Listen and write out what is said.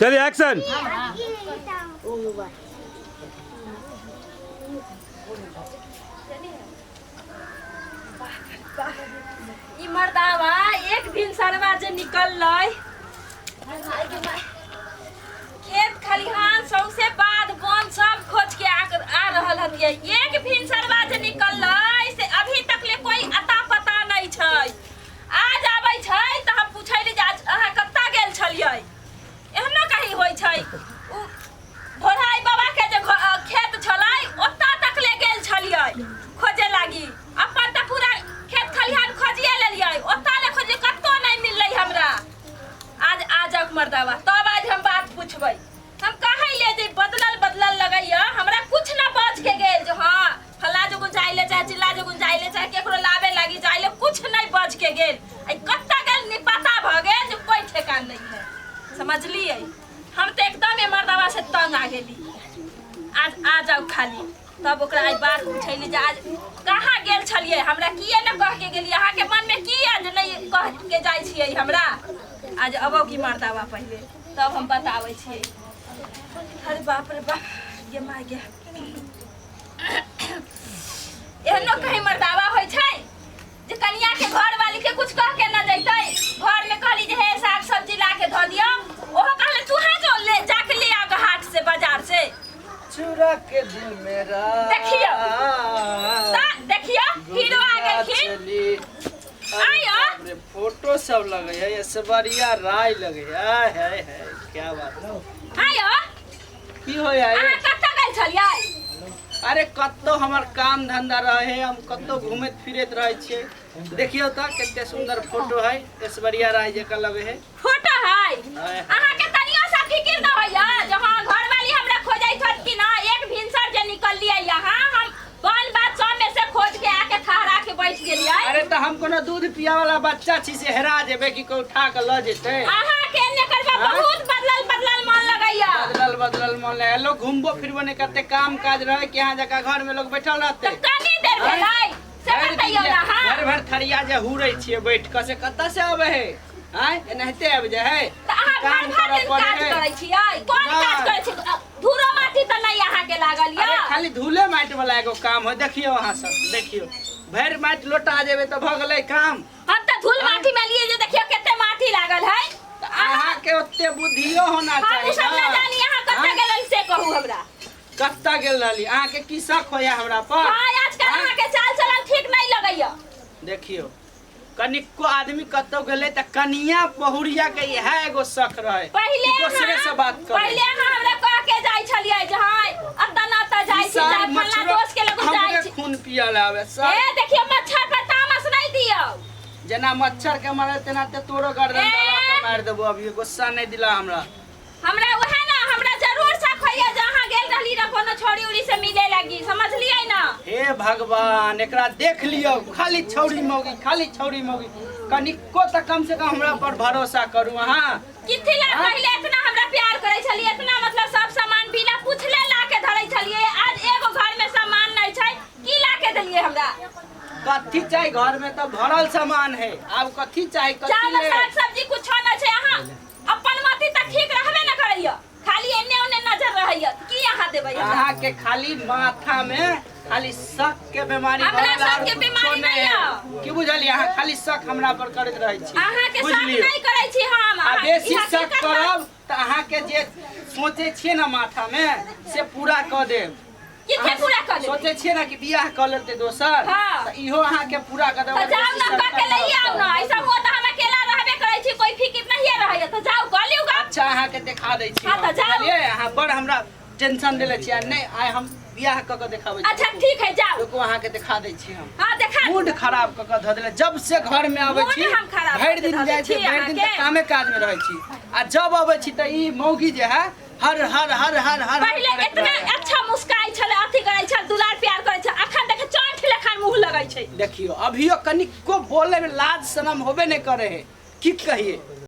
चलिए एक्शन। ई मर्दावा एक दिन सरवा जे निकल खेत खलिहान सौसे बाद बन सब खोज के आ रहल हतिये। एक दिन सरवा जे निकल से अभी तक ले कोई अता पता नहीं छै। आज आबै छै त हम पूछैली जे आज अहाँ कत्ता गेल छलियै। एहनो कहीं होय छै। उ भोराई बाबा के जे खेत छलै ओत्ता तक ले गेल छलियै खोजे लागी। अपन त पूरा खेत खलिहान खोजिए लेलियै, ओत्ता ले खोजे कत्तो नहीं मिललै हमरा। आज आजक मर्दावा तब आज हम बात पूछबै। हम कहै ले जे बदलल लगैया हमरा कुछ ना बच के गेल जो हां फल्ला जो जाइले चाहे चिल्ला जो जाइले चाहे केकरो लावे लागी जाइले कुछ नहीं बच के गेल। आई कत्ता गेल नि पता भ गेल जे कोई ठेकान नहीं है। समझलिए हम तो एकदम मर्दावा से तंग आ गेली। आज आ जाओ खाली तब ओकरा आई बात पूछैली जे आज कहाँ गेल छलिए, हमरा किए न कह के गेली। अहाँ के मन में की आज नहीं कह के जाई छियै हमरा। आज अबो की मर्दावा पहले तब हम बताबै छियै। अरे बाप रे बाप ये माय गे एहनो कहीं मर्दावा होय छै जे कनिया के घर वाली के कुछ कह के न जैतै। घर में कहली जे हे साग सब्जी ला के ध दियो, ओहो कहले तू है जो ले जाके ले आ घाट से बाजार से चुरा के दिल मेरा। देखियो हीरो आ गेलखिन। आयो फोटो सब लगे है, ऐश्वर्या राय लगे है क्या बात है। आयो की हो है अहाँ कत्ता गेल छलियै। अरे कत्तो हमर काम धंधा रहे, हम कत्तो घूमत फिरत रहे छिए। देखियो त कितने सुंदर फोटो है, ऐश्वर्या राय जका लगे है। फोटो है अहाँ के तनियो सा फिकिर न होइया जहां घर वाली हमरा खोजै छत कि ना। एक भिनसर जे निकल लिया यहाँ हम बाल बात सब में से खोज के आके ठहरा के बैठ गेलियै। अरे त हम कोनो दूध पिया वाला बच्चा छी से हेरा जेबे कि कोई उठा के ल जेते। अहाँ के ने करबा बहुत बदलल मन लगैया। बदलल मन लगे। लोग घूमबो फिरबो नहीं करते, काम काज रहे कि यहाँ जगह घर में लोग बैठल रहते। त कनी देर भेलै से बताइयो ना। हां घर भर थरिया जे हुरै छिए बैठ के से कत्ता से आवे है। हां एनाहिते आबि जाय है। त अहाँ काम काज करै छियै। कोन काज करै छी। धूरो माटी त नहीं अहाँ के लागल या। अरे खाली धूले माटी वाला एगो काम है। देखियो अहाँ सब देखियो भर माटी लोटा जेबे त भ गेलै काम। हम त धूल माटी में लिए जे देखियो केते माटी लागल है। अहाँ के ओते बुद्धियो होना चाहिए। हम सब न जानी अहाँ कत्ता गेल से कहू हमरा। कत्ता गेल रहली अहाँ के की शक होया हमरा पर। हां आजकल अहाँ के चाल चलन ठीक नहीं लगैया। देखियो कनिको आदमी कत्तो गेले त कनिया बहुरिया के यह एगो शक रहे। पहले दूसरे से बात कर। पहले अहाँ हमरा कह के जाई छलियै जे हां अत्ता ना त जाई छी जा फला दोस्त के लग जाई छी। खून पिया लावे सब। ए देखियो मच्छर पर तामस नहीं दियो। जना मच्छर के मारे तेना ते तोरो गर्दन दबा के मार देबो। अभी गुस्सा नहीं दिला हमरा उहे ना हमरा जरूर शक होइया जहां गेल रहली र कोनो छोड़ी उड़ी से मिले लगी। समझलियै ना। हे भगवान एकरा देख लियो खाली छौरी मौगी कनिको त कम से कम हमरा पर भरोसा करू। अहाँ किथि ला पहले इतना हमरा प्यार करे छलिए, इतना मतलब सब सामान बिना पूछले ला के धरै छलिए। आज एगो घर में सामान नहीं छै की ला के देलिए हमरा। कथी चाहिए घर में तो भरल सामान है। अब कथी चाहिए चावल साग सब्जी कुछ न छै। अहाँ अपन मति त ठीक रहबे न करैया, खाली एने ओने नजर रहैया की अहाँ देबै हमरा। अहाँ के खाली माथा में खाली शक के बीमारी हमरा शक के बीमारी नहीं है। की बुझलिए अहाँ खाली शक हमरा पर करैत रहै छी। अहाँ के शक नहीं करै छी हम। आ बेसी शक करब त अहाँ के जे सोचे छिए ना माथा में से पूरा क देब। किथे पूरा कर देब। सोचे छिए ना कि बियाह क लेते दोसर त इहो अहाँ के पूरा कर देब। त जाऊ ना क के लई आउ ना। ऐसा हो त हम अकेला रहबे करै छी, कोई फिकिर नहीं रहैया। त जाऊ क लिउ गा। अच्छा अहाँ के दिखा दै छी। हां त जाऊ। चलिए अहाँ बड़ हमरा टेंशन देले छी। नहीं आइ हम बियाह क के दिखाबै छी। अच्छा ठीक है जाऊ। रुको अहाँ के दिखा दै छी हम। हां देखा मूड खराब क के ध देले। जब से घर में आबै छी भरि दिन जाइ छी, भरि दिन त कामे काज में रहै छी। आ जब आबै छी त ई मौगी जे है हर हर हर हर हर पहले इतना अच्छा मुस्काई छले, अथी करै छल, दुलार प्यार करै छल। अखन देखे चोंठ लेखन मुंह लगै छै। देखियो अभियो कनिको बोले में लाज शरम होबे नहीं करे है। की कहिए